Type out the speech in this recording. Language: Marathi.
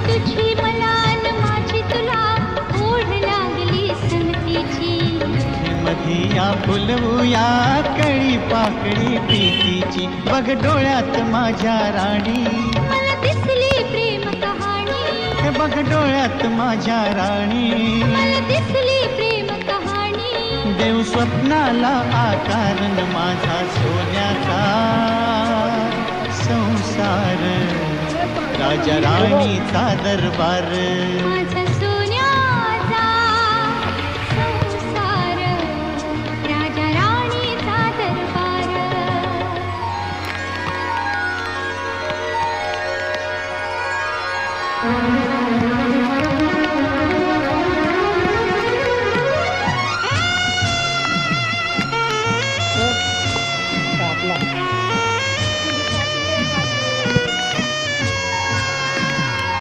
तुझी मला न माझी तुला ओढ लागली संगतीची. मधी या फुलवूया कळी पाकळी प्रीतीची. बघ डोळ्यात माझ्या राणी मला दिसली प्रेम कहाणी. बघ डोळ्यात माझ्या राणी मला दिसली प्रेम कहाणी. देव स्वप्नाला आकार न माझा सोन्याचा संसार. राजा राणीचा दरबार. माझा सोन्याचा संसार. राजा राणीचा दरबार. Thank you.